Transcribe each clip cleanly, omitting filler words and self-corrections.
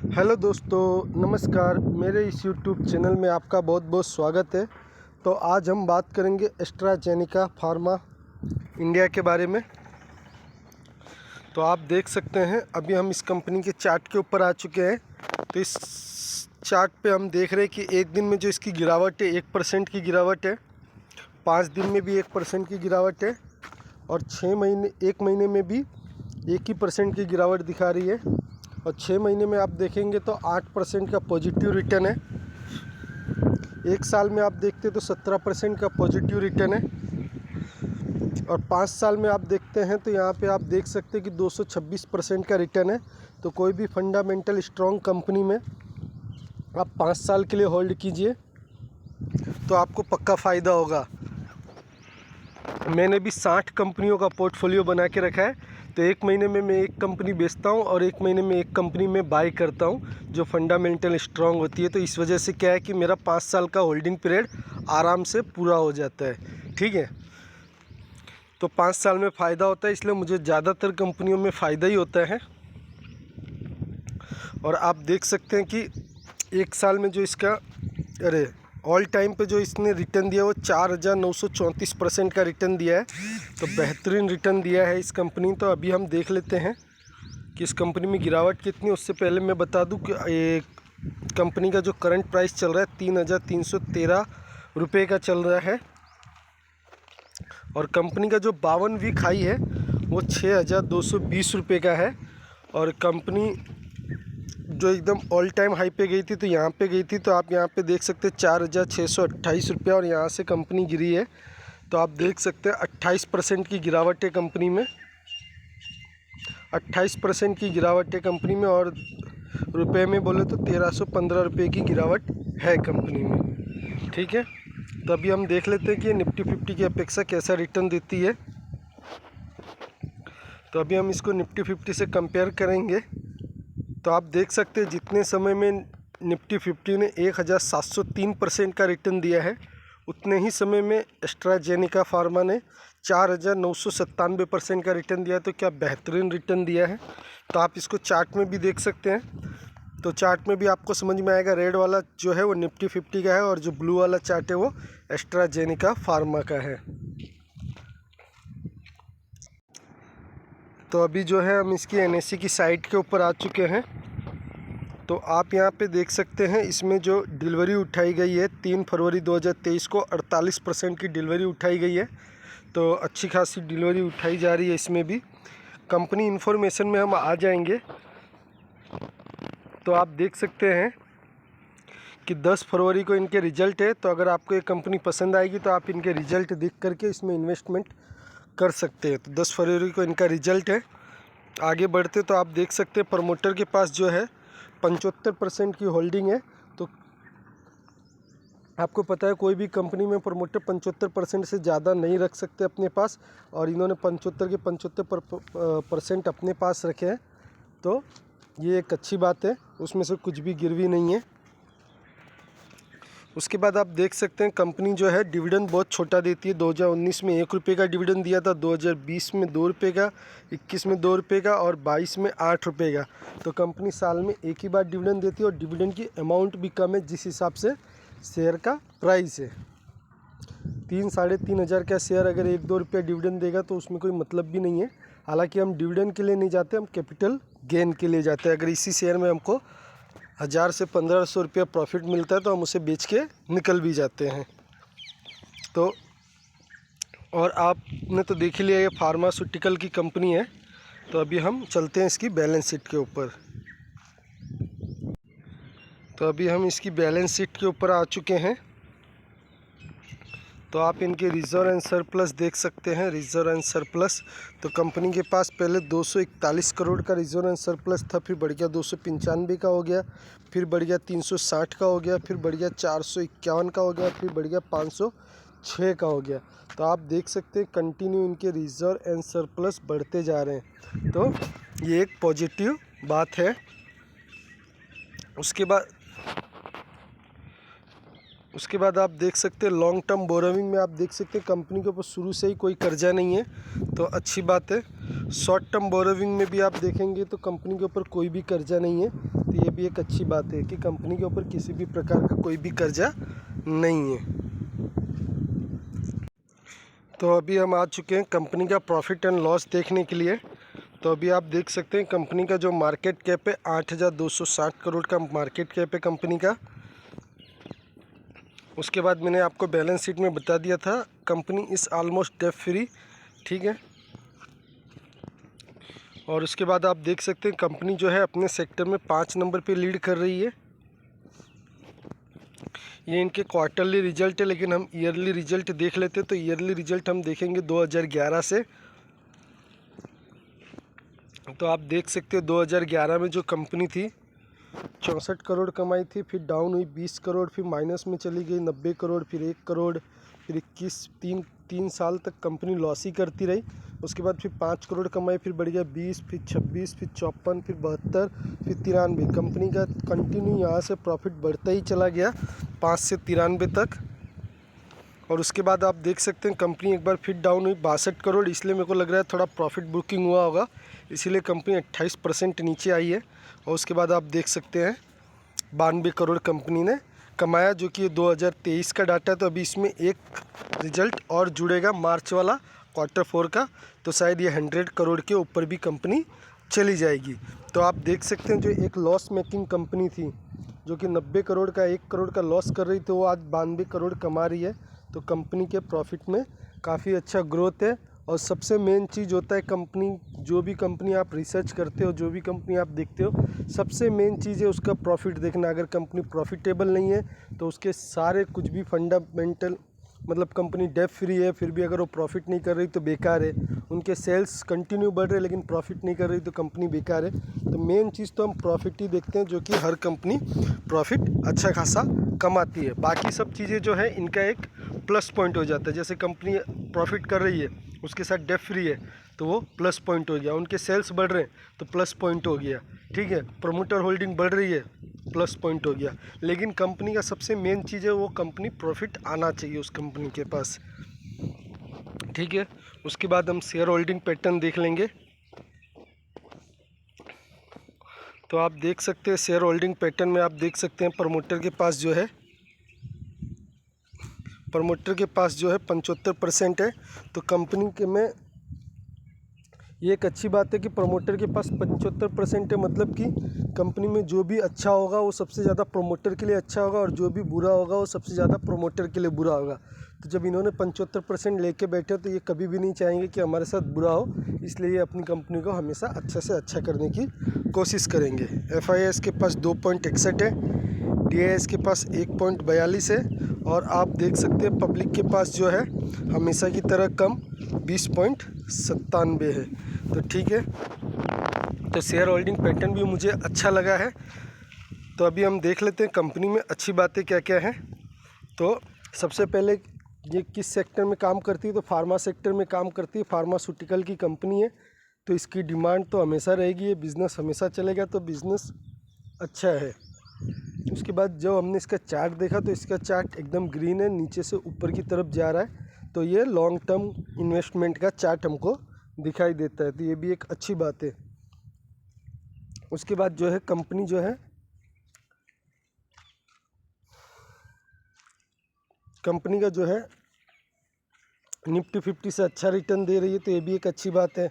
Hello दोस्तों, नमस्कार। मेरे इस यूट्यूब चैनल में आपका बहुत बहुत स्वागत है। तो आज हम बात करेंगे एस्ट्राजेनेका फार्मा इंडिया के बारे में। तो आप देख सकते हैं अभी हम इस कंपनी के चार्ट के ऊपर आ चुके हैं। तो इस चार्ट पे हम देख रहे हैं कि एक दिन में जो इसकी गिरावट है 1% की गिरावट है, 5 दिन में भी 1% की गिरावट है और 1 महीने में भी 1% की गिरावट दिखा रही है। और 6 महीने में आप देखेंगे तो 8% का पॉजिटिव रिटर्न है। 1 साल में आप देखते तो 17% का पॉजिटिव रिटर्न है। और 5 साल में आप देखते हैं तो यहाँ पे आप देख सकते हैं कि 226% का रिटर्न है। तो कोई भी फंडामेंटल स्ट्रॉन्ग कंपनी में आप 5 साल के लिए होल्ड कीजिए तो आपको पक्का फ़ायदा होगा। मैंने भी 60 कंपनियों का पोर्टफोलियो बना के रखा है। तो 1 महीने में मैं एक कंपनी बेचता हूँ और 1 महीने में एक कंपनी में बाय करता हूँ जो फंडामेंटल स्ट्रॉन्ग होती है। तो इस वजह से क्या है कि मेरा 5 साल का होल्डिंग पीरियड आराम से पूरा हो जाता है। ठीक है, तो 5 साल में फ़ायदा होता है, इसलिए मुझे ज़्यादातर कंपनियों में फ़ायदा ही होता है। और आप देख सकते हैं कि 1 साल में जो इसका ऑल टाइम पे जो इसने रिटर्न दिया वो 4,934% का रिटर्न दिया है। तो बेहतरीन रिटर्न दिया है इस कंपनी। तो अभी हम देख लेते हैं कि इस कंपनी में गिरावट कितनी। उससे पहले मैं बता दूं कि एक कंपनी का जो करंट प्राइस चल रहा है 3,313 रुपये का चल रहा है। और कंपनी का जो 52 वीक हाई है वो 6,220 रुपये का है। और कंपनी जो एकदम ऑल टाइम हाई पे गई थी तो यहाँ पे गई थी, तो आप यहाँ पे देख सकते हैं 4,628 रुपया और यहाँ से कंपनी गिरी है। तो आप देख सकते हैं 28% की गिरावट है कंपनी में, 28% की गिरावट है कंपनी में। और रुपए में बोले तो 1,315 रुपये की गिरावट है कंपनी में। ठीक है, तो अभी हम देख लेते हैं कि निफ्टी 50 की अपेक्षा कैसा रिटर्न देती है। तो अभी हम इसको निफ्टी 50 से कंपेयर करेंगे। तो आप देख सकते हैं जितने समय में निफ्टी 50 ने 1,703% का रिटर्न दिया है, उतने ही समय में एस्ट्राजेनेका फार्मा ने 4,997% का रिटर्न दिया है। तो क्या बेहतरीन रिटर्न दिया है। तो आप इसको चार्ट में भी देख सकते हैं। तो चार्ट में भी आपको समझ में आएगा, रेड वाला जो है वो निफ्टी 50 का है और जो ब्लू वाला चार्ट है वो एस्ट्राजेनेका फार्मा का है। तो अभी जो है हम इसकी NSE की साइट के ऊपर आ चुके हैं। तो आप यहाँ पे देख सकते हैं इसमें जो डिलीवरी उठाई गई है 3 फरवरी 2023 को 48% की डिलीवरी उठाई गई है। तो अच्छी खासी डिलीवरी उठाई जा रही है। इसमें भी कंपनी इन्फॉर्मेशन में हम आ जाएंगे। तो आप देख सकते हैं कि 10 फरवरी को इनके रिज़ल्ट है। तो अगर आपको ये कंपनी पसंद आएगी तो आप इनके रिज़ल्ट देख करके इसमें इन्वेस्टमेंट कर सकते हैं। तो 10 फरवरी को इनका रिज़ल्ट है। आगे बढ़ते तो आप देख सकते हैं प्रमोटर के पास जो है 75% की होल्डिंग है। तो आपको पता है कोई भी कंपनी में प्रमोटर 75% से ज़्यादा नहीं रख सकते अपने पास, और इन्होंने 75 के 75% अपने पास रखे हैं। तो ये एक अच्छी बात है, उसमें से कुछ भी गिरवी नहीं है। उसके बाद आप देख सकते हैं कंपनी जो है डिविडेंड बहुत छोटा देती है। 2019 में 1 रुपये का डिविडेंड दिया था, 2020 में 2 रुपये का, 21 में 2 रुपये का और 22 में 8 रुपये का। तो कंपनी साल में एक ही बार डिविडेंड देती है और डिविडेंड की अमाउंट भी कम है जिस हिसाब से शेयर का प्राइस है। 3-3.5 हज़ार का शेयर अगर 1-2 रुपया डिविडेंड देगा तो उसमें कोई मतलब भी नहीं है। हालांकि हम डिविडेंड के लिए नहीं जाते, हम कैपिटल गेन के लिए जाते हैं। अगर इसी शेयर में हमको 1,000 से 1,500 रुपया प्रॉफिट मिलता है तो हम उसे बेच के निकल भी जाते हैं। तो और आपने तो देख ही लिया ये फार्मास्यूटिकल की कंपनी है। तो अभी हम चलते हैं इसकी बैलेंस शीट के ऊपर। तो अभी हम इसकी बैलेंस शीट के ऊपर आ चुके हैं। तो आप इनके रिजर्व एंड सरप्लस देख सकते हैं, रिजर्व एंड सरप्लस। तो कंपनी के पास पहले 241 करोड़ का रिजर्व एंड सरप्लस था, फिर बढ़ गया 295 का हो गया, फिर बढ़ गया 360 का हो गया, फिर बढ़ गया 451 का हो गया, फिर बढ़ गया 506 का हो गया। तो आप देख सकते हैं कंटिन्यू इनके रिजर्व एंड सरप्लस बढ़ते जा रहे हैं। तो ये एक पॉजिटिव बात है। उसके बाद आप देख सकते हैं लॉन्ग टर्म बोरोविंग में आप देख सकते हैं कंपनी के ऊपर शुरू से ही कोई कर्जा नहीं है। तो अच्छी बात है। शॉर्ट टर्म बोरोविंग में भी आप देखेंगे तो कंपनी के ऊपर कोई भी कर्जा नहीं है। तो ये भी एक अच्छी बात है कि कंपनी के ऊपर किसी भी प्रकार का कोई भी कर्जा नहीं है। तो अभी हम आ चुके हैं कंपनी का प्रॉफिट एंड लॉस देखने के लिए। तो अभी आप देख सकते हैं कंपनी का जो मार्केट कैप है 8,260 करोड़ का मार्केट कैप है कंपनी का। उसके बाद मैंने आपको बैलेंस शीट में बता दिया था company is almost debt free, ठीक है। और उसके बाद आप देख सकते हैं कंपनी जो है अपने सेक्टर में 5 नंबर पे लीड कर रही है। ये इनके क्वार्टरली रिजल्ट है, लेकिन हम ईयरली रिजल्ट देख लेते हैं। तो ईयरली रिजल्ट हम देखेंगे 2011 से। तो आप देख सकते हो 2011 में जो कंपनी थी 64 करोड़ कमाई थी, फिर डाउन हुई 20 करोड़, फिर माइनस में चली गई 90 करोड़, फिर 1 करोड़, फिर 21, तीन साल तक कंपनी लॉस ही करती रही। उसके बाद फिर 5 करोड़ कमाई, फिर बढ़ गया 20, फिर 26, फिर 54, फिर 72, फिर 93। कंपनी का कंटिन्यू यहाँ से प्रॉफिट बढ़ता ही चला गया 5 से 93 तक। और उसके बाद आप देख सकते हैं कंपनी एक बार फिर डाउन हुई 62 करोड़, इसलिए मेरे को लग रहा है थोड़ा प्रॉफिट बुकिंग हुआ होगा, इसीलिए कंपनी 28% नीचे आई है। और उसके बाद आप देख सकते हैं 92 करोड़ कंपनी ने कमाया, जो कि 2023 का डाटा है। तो अभी इसमें एक रिजल्ट और जुड़ेगा मार्च वाला Q4 का, तो शायद ये 100 करोड़ के ऊपर भी कंपनी चली जाएगी। तो आप देख सकते हैं जो एक लॉस मेकिंग कंपनी थी जो कि 90 करोड़ का 1 करोड़ का लॉस कर रही थी, वो आज 92 करोड़ कमा रही है। तो कंपनी के प्रॉफिट में काफ़ी अच्छा ग्रोथ है। और सबसे मेन चीज़ होता है कंपनी, जो भी कंपनी आप रिसर्च करते हो, जो भी कंपनी आप देखते हो, सबसे मेन चीज़ है उसका प्रॉफिट देखना। अगर कंपनी प्रॉफिटेबल नहीं है तो उसके सारे कुछ भी फंडामेंटल, मतलब कंपनी डेट फ्री है फिर भी अगर वो प्रॉफिट नहीं कर रही तो बेकार है। उनके सेल्स कंटिन्यू बढ़ रहे लेकिन प्रॉफिट नहीं कर रही तो कंपनी बेकार है। तो मेन चीज़ तो हम प्रॉफिट ही देखते हैं, जो कि हर कंपनी प्रॉफिट अच्छा खासा कमाती है। बाकी सब चीज़ें जो है इनका एक प्लस पॉइंट हो जाता है। जैसे कंपनी प्रॉफिट कर रही है, उसके साथ डेट फ्री है, तो वो प्लस पॉइंट हो गया। उनके सेल्स बढ़ रहे हैं तो प्लस पॉइंट हो गया, ठीक है। प्रमोटर होल्डिंग बढ़ रही है, प्लस पॉइंट हो गया। लेकिन कंपनी का सबसे मेन चीज़ है वो कंपनी प्रॉफिट आना चाहिए उस कंपनी के पास, ठीक है। उसके बाद हम शेयर होल्डिंग पैटर्न देख लेंगे। तो आप देख सकते हैं शेयर होल्डिंग पैटर्न में आप देख सकते हैं प्रमोटर के पास जो है 75% है। तो कंपनी के में ये एक अच्छी बात है कि प्रमोटर के पास 75% है, मतलब कि कंपनी में जो भी अच्छा होगा वो सबसे ज़्यादा प्रमोटर के लिए अच्छा होगा, और जो भी बुरा होगा वो सबसे ज़्यादा प्रमोटर के लिए बुरा होगा। तो जब इन्होंने 75% लेके बैठे तो ये कभी भी नहीं चाहेंगे कि हमारे साथ बुरा हो, इसलिए ये अपनी कंपनी को हमेशा अच्छे से अच्छा करने की कोशिश करेंगे। FIS के पास 2.61 है, DIS के पास 1.42 है, और आप देख सकते हैं पब्लिक के पास जो है हमेशा की तरह कम 20.97 है। तो ठीक है, तो शेयर होल्डिंग पैटर्न भी मुझे अच्छा लगा है। तो अभी हम देख लेते हैं कंपनी में अच्छी बातें क्या क्या हैं। तो सबसे पहले ये किस सेक्टर में काम करती है, तो फार्मा सेक्टर में काम करती है। फार्मास्यूटिकल की कंपनी है, तो इसकी डिमांड तो हमेशा रहेगी, ये बिज़नेस हमेशा चलेगा, तो बिज़नेस अच्छा है। उसके बाद जब हमने इसका चार्ट देखा तो इसका चार्ट एकदम ग्रीन है, नीचे से ऊपर की तरफ जा रहा है। तो ये लॉन्ग टर्म इन्वेस्टमेंट का चार्ट हमको दिखाई देता है, तो ये भी एक अच्छी बात है। उसके बाद जो है कंपनी जो है कंपनी का जो है निफ्टी 50 से अच्छा रिटर्न दे रही है, तो ये भी एक अच्छी बात है।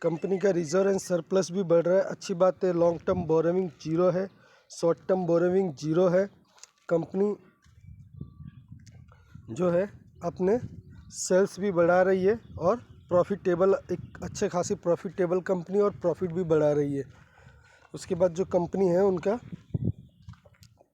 कंपनी का रिजर्व एंड सरप्लस भी बढ़ रहा है, अच्छी बात है। लॉन्ग टर्म बोरोविंग जीरो है, शॉर्ट टर्म बोरोविंग जीरो है। कंपनी जो है अपने सेल्स भी बढ़ा रही है और प्रॉफिटेबल, एक अच्छे खासी प्रॉफिटेबल कंपनी और प्रॉफिट भी बढ़ा रही है। उसके बाद जो कंपनी है उनका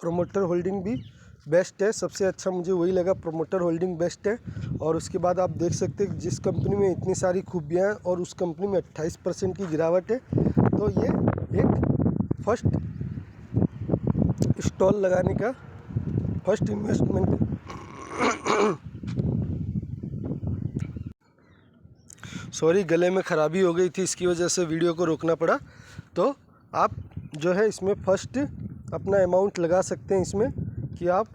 प्रोमोटर होल्डिंग भी बेस्ट है, सबसे अच्छा मुझे वही लगा, प्रोमोटर होल्डिंग बेस्ट है। और उसके बाद आप देख सकते हैं जिस कंपनी में इतनी सारी खूबियाँ हैं और उस कंपनी में 28% की गिरावट है, तो ये एक फर्स्ट स्टॉल लगाने का, फर्स्ट इन्वेस्टमेंट सॉरी, गले में ख़राबी हो गई थी, इसकी वजह से वीडियो को रोकना पड़ा। तो आप जो है इसमें फर्स्ट अपना अमाउंट लगा सकते हैं इसमें, कि आप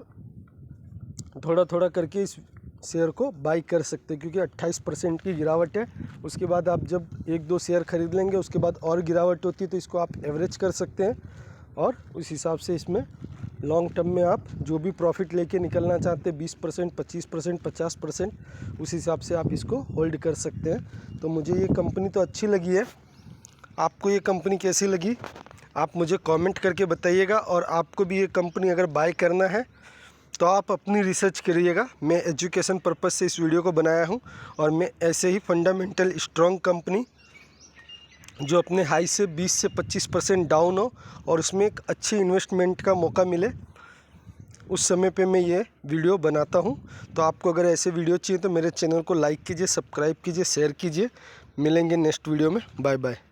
थोड़ा थोड़ा करके इस शेयर को बाई कर सकते हैं, क्योंकि 28% की गिरावट है। उसके बाद आप जब 1-2 शेयर खरीद लेंगे उसके बाद और गिरावट होती है, तो इसको आप एवरेज कर सकते हैं और उस हिसाब से इसमें लॉन्ग टर्म में आप जो भी प्रॉफिट लेके निकलना चाहते हैं 20%, 25%, 50%, उस हिसाब से आप इसको होल्ड कर सकते हैं। तो मुझे ये कंपनी तो अच्छी लगी है। आपको ये कंपनी कैसी लगी आप मुझे कमेंट करके बताइएगा। और आपको भी ये कंपनी अगर बाय करना है तो आप अपनी रिसर्च करिएगा। मैं एजुकेशन पर्पज़ से इस वीडियो को बनाया हूँ और मैं ऐसे ही फंडामेंटल स्ट्रॉन्ग कंपनी जो अपने हाई से 20 से 25% डाउन हो और उसमें एक अच्छी इन्वेस्टमेंट का मौका मिले, उस समय पे मैं ये वीडियो बनाता हूँ। तो आपको अगर ऐसे वीडियो चाहिए तो मेरे चैनल को लाइक कीजिए, सब्सक्राइब कीजिए, शेयर कीजिए। मिलेंगे नेक्स्ट वीडियो में। Bye bye.